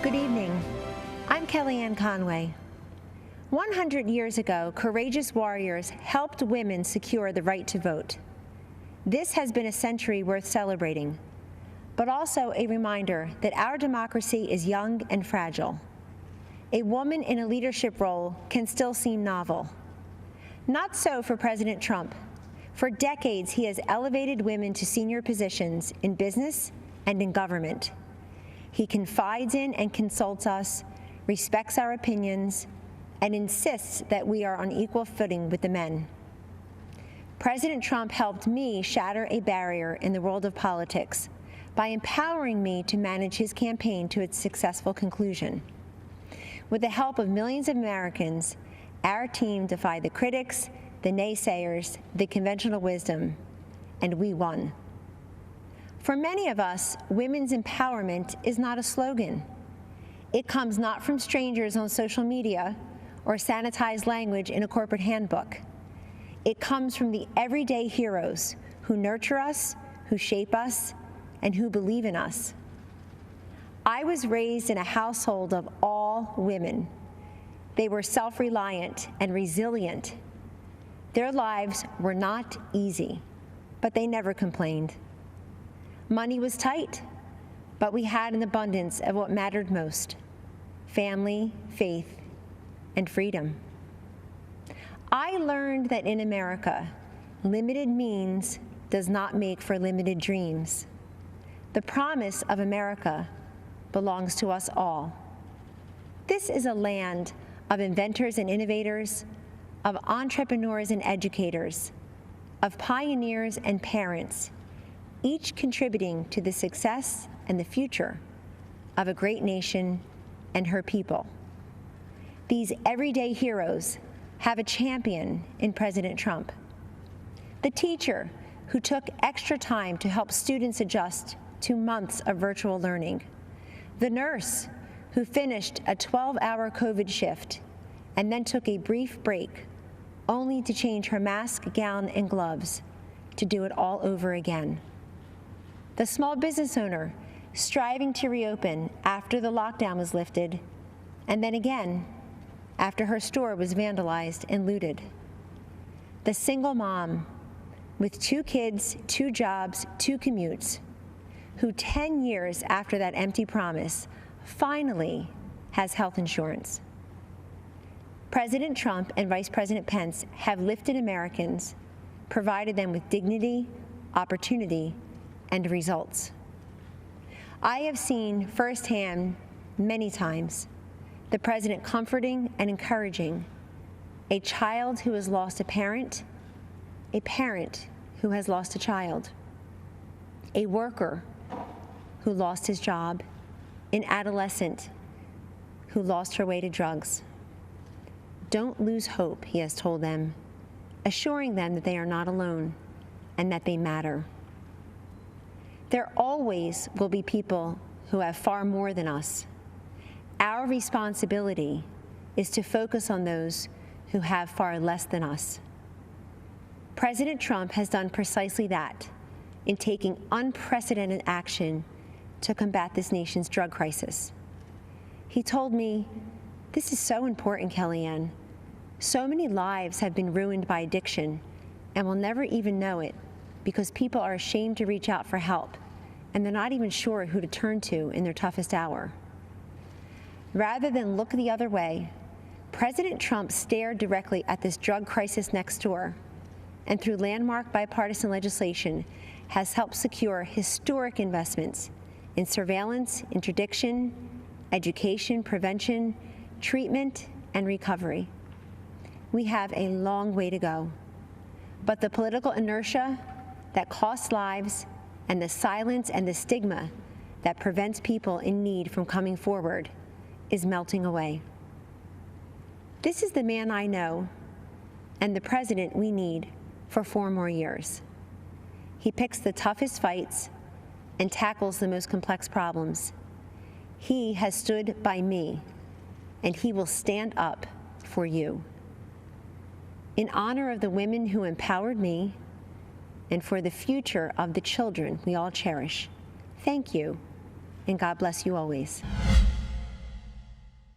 Good evening. I'm Kellyanne Conway. 100 years ago, courageous warriors helped women secure the right to vote. This has been a century worth celebrating, but also a reminder that our democracy is young and fragile. A woman in a leadership role can still seem novel. Not so for President Trump. For decades, he has elevated women to senior positions in business and in government. He confides in and consults us, respects our opinions, and insists that we are on equal footing with the men. President Trump helped me shatter a barrier in the world of politics by empowering me to manage his campaign to its successful conclusion. With the help of millions of Americans, our team defied the critics, the naysayers, the conventional wisdom, and we won. For many of us, women's empowerment is not a slogan. It comes not from strangers on social media or sanitized language in a corporate handbook. It comes from the everyday heroes who nurture us, who shape us, and who believe in us. I was raised in a household of all women. They were self-reliant and resilient. Their lives were not easy, but they never complained. Money was tight, but we had an abundance of what mattered most: family, faith, and freedom. I learned that in America, limited means does not make for limited dreams. The promise of America belongs to us all. This is a land of inventors and innovators, of entrepreneurs and educators, of pioneers and parents, each contributing to the success and the future of a great nation and her people. These everyday heroes have a champion in President Trump. The teacher who took extra time to help students adjust to months of virtual learning. The nurse who finished a 12-hour COVID shift and then took a brief break only to change her mask, gown, and gloves to do it all over again. The small business owner striving to reopen after the lockdown was lifted, and then again after her store was vandalized and looted. The single mom with 2 kids, 2 jobs, 2 commutes, who 10 years after that empty promise finally has health insurance. President Trump and Vice President Pence have lifted Americans, provided them with dignity, opportunity, and results. I have seen firsthand many times the president comforting and encouraging a child who has lost a parent who has lost a child, a worker who lost his job, an adolescent who lost her way to drugs. Don't lose hope, he has told them, assuring them that they are not alone and that they matter. There always will be people who have far more than us. Our responsibility is to focus on those who have far less than us. President Trump has done precisely that in taking unprecedented action to combat this nation's drug crisis. He told me, "This is so important, Kellyanne. So many lives have been ruined by addiction and will never even know it because people are ashamed to reach out for help, and they're not even sure who to turn to in their toughest hour." Rather than look the other way, President Trump stared directly at this drug crisis next door, and through landmark bipartisan legislation has helped secure historic investments in surveillance, interdiction, education, prevention, treatment, and recovery. We have a long way to go, but the political inertia that costs lives and the silence and the stigma that prevents people in need from coming forward is melting away. This is the man I know and the president we need for 4 more years. He picks the toughest fights and tackles the most complex problems. He has stood by me, and he will stand up for you. In honor of the women who empowered me and for the future of the children we all cherish, thank you, and God bless you always.